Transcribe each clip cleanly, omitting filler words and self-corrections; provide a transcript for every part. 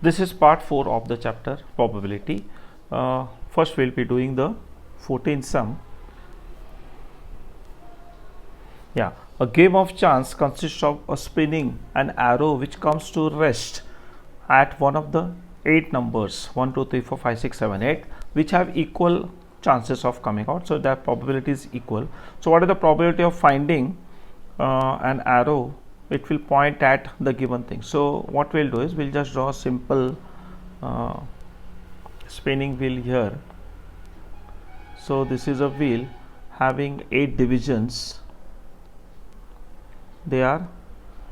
This is part 4 of the chapter probability. First we'll be doing the 14 sum. A game of chance consists of a spinning an arrow which comes to rest at one of the 8 numbers 1, 2, 3, 4, 5, 6, 7, 8 which have equal chances of coming out. So their probability is equal. So what is the probability of finding an arrow? It will point at the given thing. So what we'll do is we'll just draw a simple spinning wheel here. So this is a wheel having 8 divisions. They are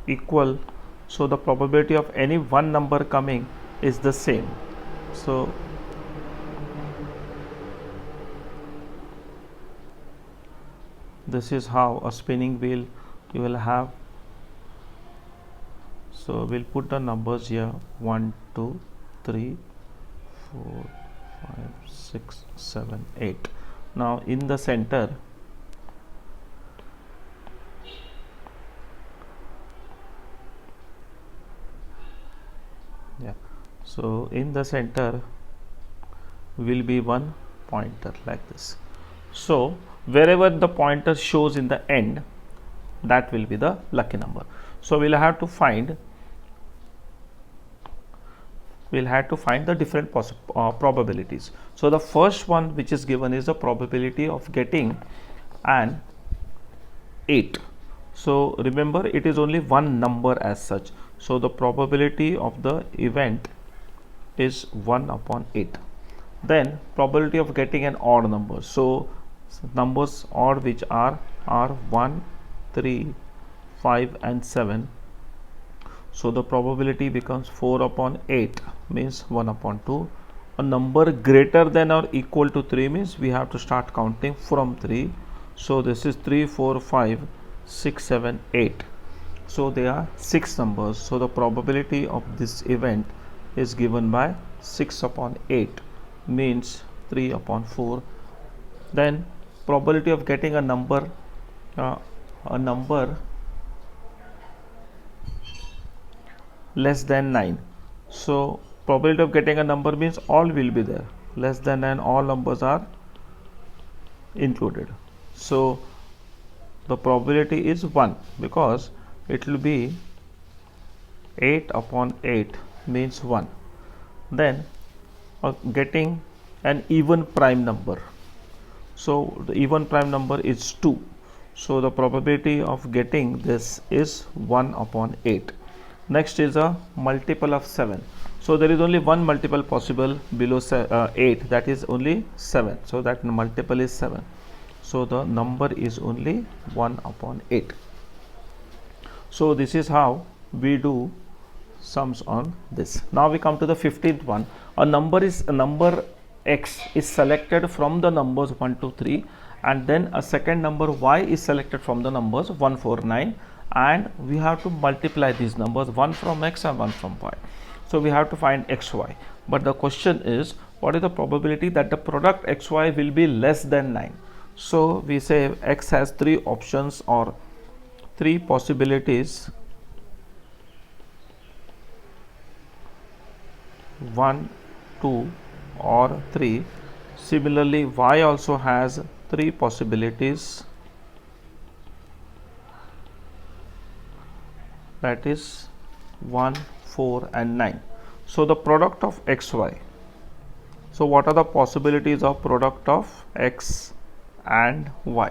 equal, so the probability of any one number coming is the same. So this is how a spinning wheel you will have. So we'll put the numbers here 1, 2, 3, 4, 5, 6, 7, 8. Now in the center, so in the center will be one pointer like this. So wherever the pointer shows in the end, that will be the lucky number. So we'll have to find the different probabilities. So the first one which is given is the probability of getting an 8. So remember, it is only one number as such. So the probability of the event is 1 upon 8. Then probability of getting an odd number. So numbers odd which are 1, 3, 5 and 7. So the probability becomes 4 upon 8 means 1 upon 2. A number greater than or equal to 3 means we have to start counting from 3. So this is 3, 4, 5, 6, 7, 8. So they are 6 numbers. So the probability of this event is given by 6 upon 8 means 3 upon 4. Then probability of getting a number less than 9. So probability of getting a number means all will be there. Less than 9, all numbers are included. So the probability is 1 because it will be 8 upon 8 means 1. Then getting an even prime number. So the even prime number is 2. So the probability of getting this is 1 upon 8. Next is a multiple of 7. So there is only one multiple possible below 8, that is only 7. So that multiple is 7. So the number is only 1 upon 8. So this is how we do sums on this. Now we come to the 15th one. A number x is selected from the numbers 1, 2, 3 and then a second number y is selected from the numbers 1, 4, 9 and we have to multiply these numbers, one from x and one from y. So we have to find xy, but the question is what is the probability that the product xy will be less than 9. So we say x has 3 options or 3 possibilities, 1, 2 or 3. Similarly y also has 3 possibilities, that is 1, 4 and 9. So the product of xy. So what are the possibilities of product of x and y?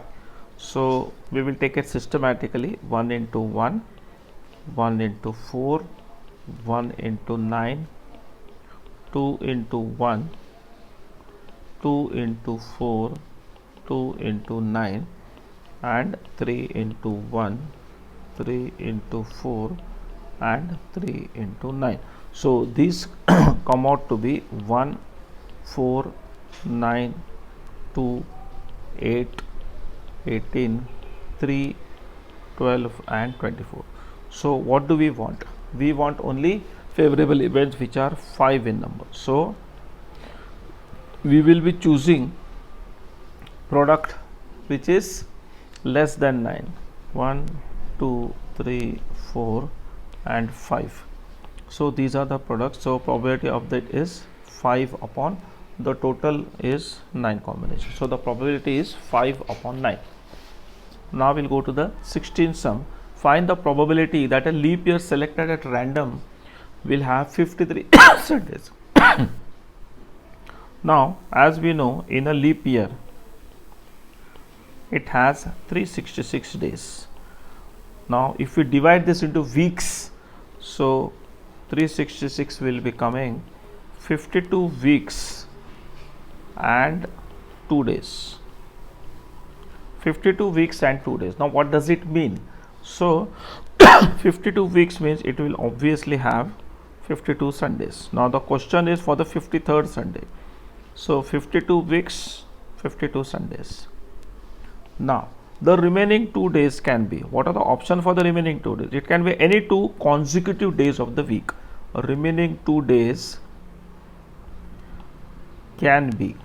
So we will take it systematically. 1 into 1, 1 into 4, 1 into 9, 2 into 1, 2 into 4, 2 into 9 and 3 into 1, 3 into 4 and 3 into 9. So these come out to be 1, 4, 9, 2, 8, 18, 3, 12 and 24. So what do we want? We want only favorable events which are 5 in number. So we will be choosing product which is less than 9. 1, 2, 3, 4 and 5. So these are the products. So probability of that is 5 upon the total is 9 combinations. So the probability is 5 upon 9. Now we'll go to the 16th sum. Find the probability that a leap year selected at random will have 53 Sundays. Now, as we know, in a leap year, it has 366 days. Now, if we divide this into weeks, so 366 will be coming 52 weeks and 2 days. 52 weeks and 2 days. Now, what does it mean? So, 52 weeks means it will obviously have 52 Sundays. Now, the question is for the 53rd Sunday. So, 52 weeks, 52 Sundays. Now, the remaining 2 days can be, what are the options for the remaining 2 days? It can be any 2 consecutive days of the week. Remaining 2 days can be,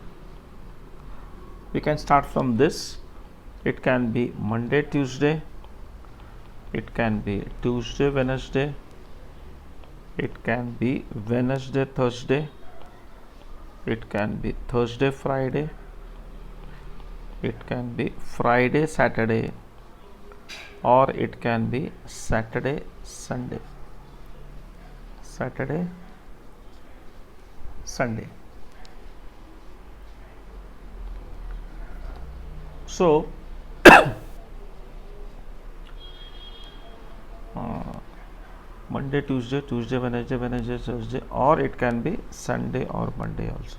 we can start from this. It can be Monday, Tuesday. It can be Tuesday, Wednesday. It can be Wednesday, Thursday. It can be Thursday, Friday. It can be Friday, Saturday, or it can be Saturday, Sunday. Saturday, Sunday. So, Monday, Tuesday, Tuesday, Wednesday, Wednesday, Thursday, or it can be Sunday or Monday also.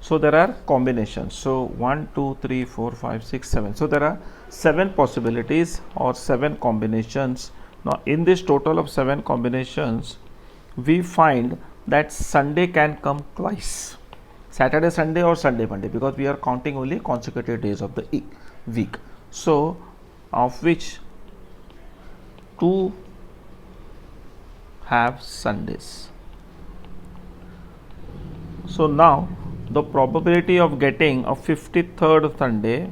So there are combinations. So 1, 2, 3, 4, 5, 6, 7. So there are 7 possibilities or 7 combinations. Now in this total of 7 combinations, we find that Sunday can come twice. Saturday, Sunday, or Sunday, Monday, because we are counting only consecutive days of the week. So of which 2 have Sundays. So now the probability of getting a 53rd Sunday,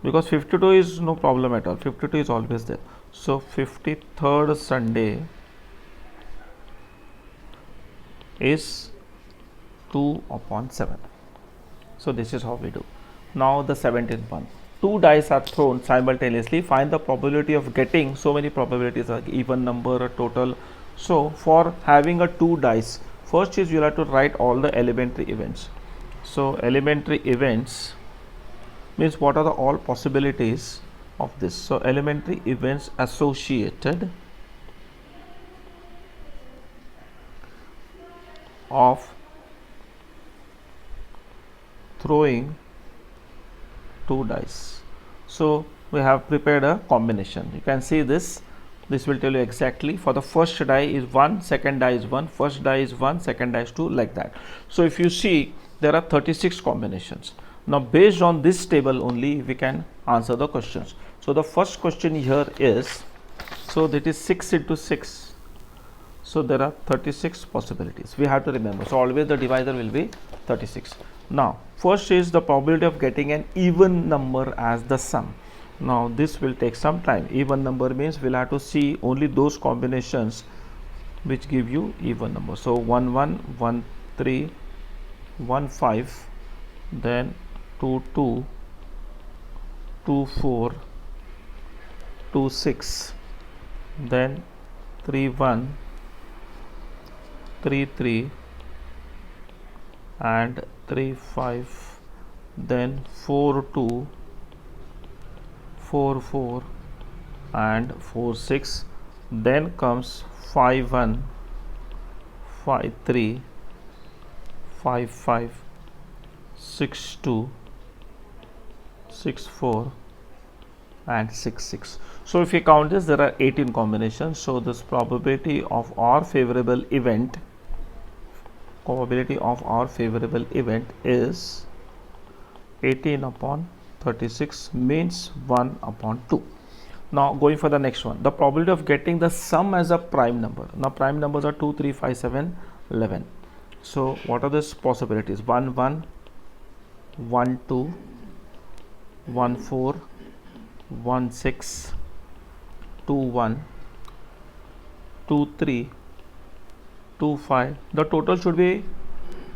because 52 is no problem at all, 52 is always there. So 53rd Sunday is 2 upon 7. So this is how we do. Now the 17th one. 2 dice are thrown simultaneously. Find the probability of getting, so many probabilities, like even number, a total. So for having a 2 dice, first is you have to write all the elementary events. So elementary events means what are the all possibilities of this. So elementary events associated of throwing 2 dice. So we have prepared a combination. You can see this. This will tell you exactly. For the first die is 1, second die is 1, first die is 1, second die is 2, like that. So if you see, there are 36 combinations. Now based on this table only, we can answer the questions. So the first question here is, so that is 6 into 6. So there are 36 possibilities. We have to remember. So always the divisor will be 36. Now first is the probability of getting an even number as the sum. Now this will take some time. Even number means we'll have to see only those combinations which give you even number. So 1 1, 1 3, 1 5, then 2 2, 2 4, 2 6, then 3 1, 3 3, and 3 5, then 4 2, 4 4, and 4 6, then comes 5 1, 5 3, 5 5, 6 2, 6 4, and 6 6. So if you count this, there are 18 combinations. So this probability of our favorable event, is 18 upon 36, means 1 upon 2. Now going for the next one, the probability of getting the sum as a prime number. Now prime numbers are 2 3 5 7 11. So what are these possibilities? 1 1, 1 2, 1 4, 1 6, 2 1, 2 3 2 5. The total should be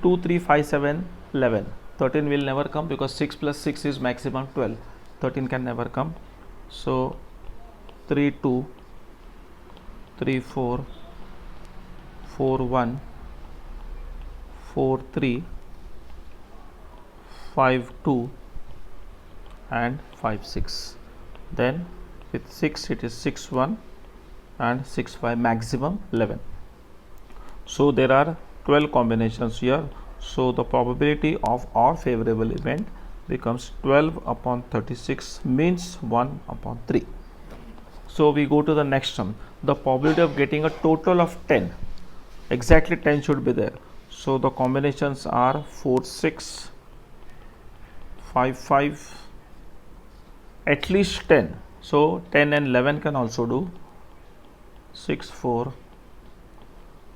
2 3 5 7 11. 13 will never come because 6 plus 6 is maximum 12. 13 can never come. So 3 2 3 4 4 1 4 3 5 2 and 5 6. Then with 6 it is 6 1 and 6 5, maximum 11. So there are 12 combinations here. So the probability of our favorable event becomes 12 upon 36 means 1 upon 3. So we go to the next one. The probability of getting a total of 10, exactly 10 should be there. So the combinations are 4 6 5 5, at least 10. So 10 and 11 can also do. 6 4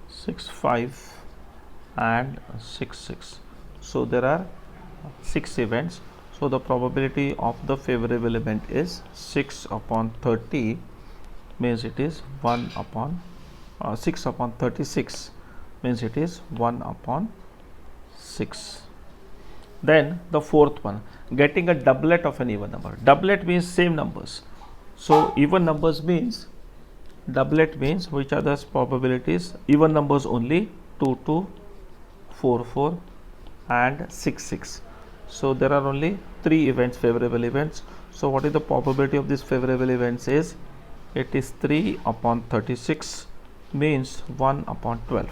6 5 and 6 6. So there are 6 events. So the probability of the favorable event is 6 upon 30 means it is 1 upon 6 upon 36 means it is 1 upon 6. Then the fourth one, getting a doublet of an even number. Doublet means same numbers. So even numbers means, doublet means which are the probabilities? Even numbers only, 2 2 4 4 and 6 6. So there are only 3 events, favorable events. So what is the probability of this favorable events is, it is 3 upon 36 means 1 upon 12.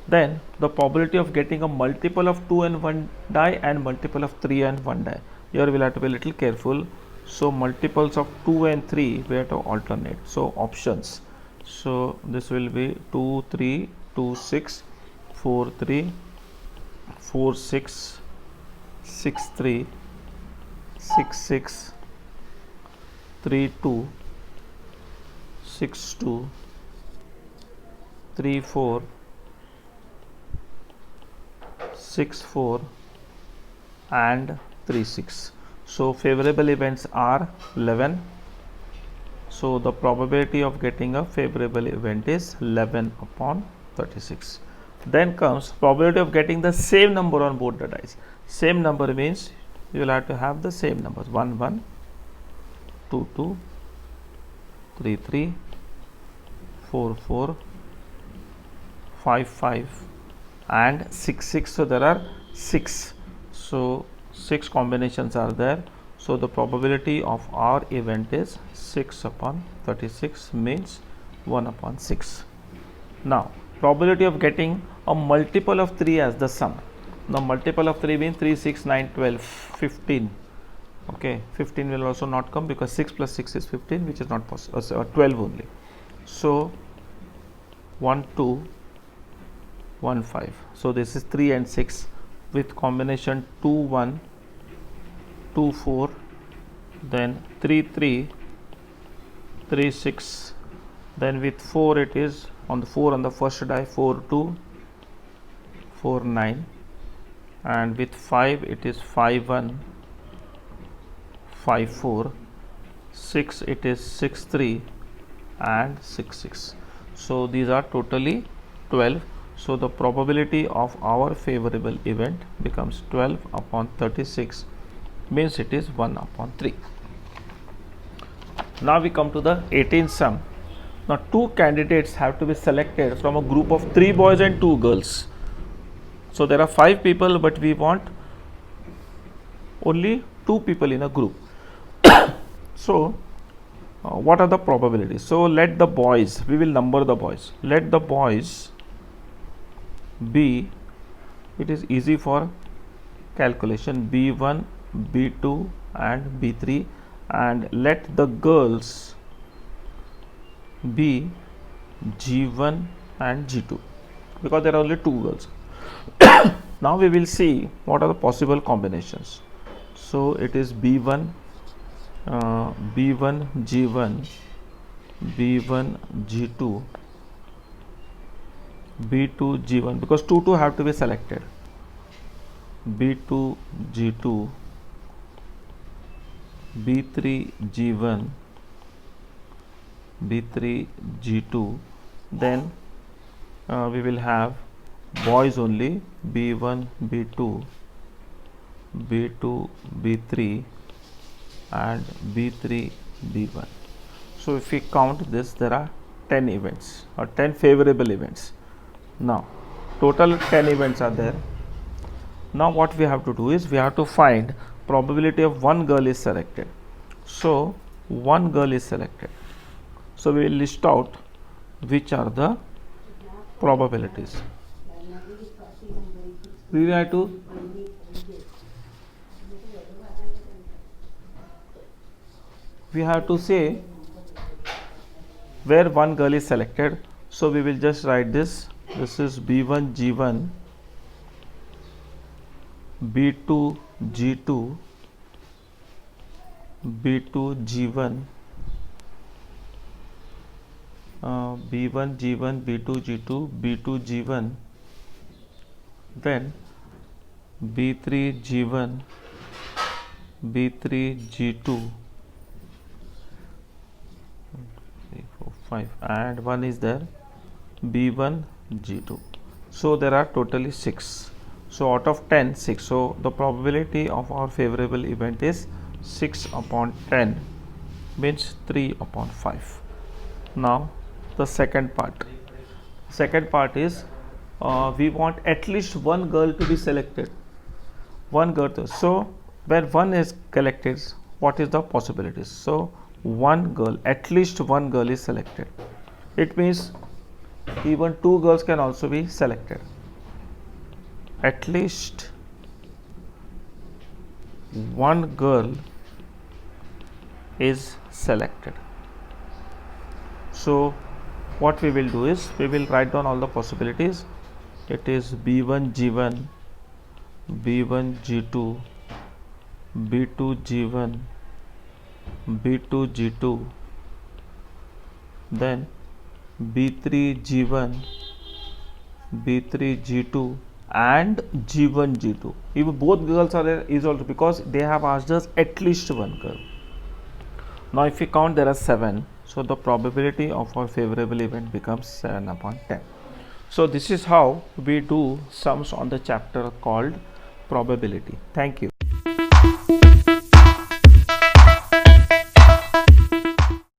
Then the probability of getting a multiple of 2 and 1 die and multiple of 3 and 1 die. Here we will have to be a little careful. So multiples of 2 and 3 we have to alternate. So options. So this will be 2 3 2 6 4 3 4 6 6 3 6 6 3 2 6 2 3 4 6 4 and 3 6. So favorable events are 11. So the probability of getting a favorable event is 11 upon 36. Then comes probability of getting the same number on both the dice. Same number means you will have to have the same numbers, 1 1 2 2 3 3 4 4 5 5 and 6 6. So there are 6. So 6 combinations are there. So the probability of our event is 6 upon 36 means 1 upon 6. Now probability of getting a multiple of 3 as the sum. Now multiple of 3 means 3 6 9 12 15. Okay, 15 will also not come because 6 plus 6 is 15, which is not possible, 12 only. So 1 2 1 5. So this is 3 and 6 with combination 2 1 2 4, then 3 3 3 6, then with 4 it is on the 4 on the first die 4 2 4 9, and with 5 it is 5 1 5 4, 6 it is 6 3 and 6 6. So these are totally 12. So the probability of our favorable event becomes 12 upon 36 means it is 1 upon 3. Now we come to the 18th sum. Now 2 candidates have to be selected from a group of 3 boys and 2 girls. So there are 5 people, but we want only 2 people in a group. So what are the probabilities? So let the boys, we will number the boys. Let the boys be, it is easy for calculation, B1, B2 and B3, and let the girls be G1 and G2 because there are only 2 girls. Now we will see what are the possible combinations. So it is B1 B1 G1, B1 G2, B2 G1, because 2 2 have to be selected. B2 G2, B3 G1, B3 G2, then we will have boys only, B1, B2, B2, B3 and B3, B1. So if we count this, there are 10 events or 10 favorable events. Now total 10 events are there. Now what we have to do is we have to find probability of one girl is selected. So one girl is selected. So we will list out which are the probabilities. We will have to say where one girl is selected. So we will just write this. This is B1 G1, B2 G2, B2 G1, B1 G1, B2 G2, B2 G1, then B3 G1, B3 G2, 3, 4, 5 and one is there, B1 G2. So there are totally 6. So out of 10, 6. So the probability of our favorable event is 6 upon 10, means 3 upon 5. Now the second part. Second part is we want at least one girl to be selected. One girl. So where one is collected, what is the possibilities? So one girl, at least one girl is selected. It means even two girls can also be selected. At least one girl is selected. So what we will do is we will write down all the possibilities. It is B1 G1, B1 G2, B2 G1, B2 G2, then B3 G1, B3 G2 and G1 G2. If both girls are there is also because they have asked us at least one girl. Now if we count, there are 7. So the probability of our favorable event becomes 7 upon 10. So this is how we do sums on the chapter called probability. Thank you.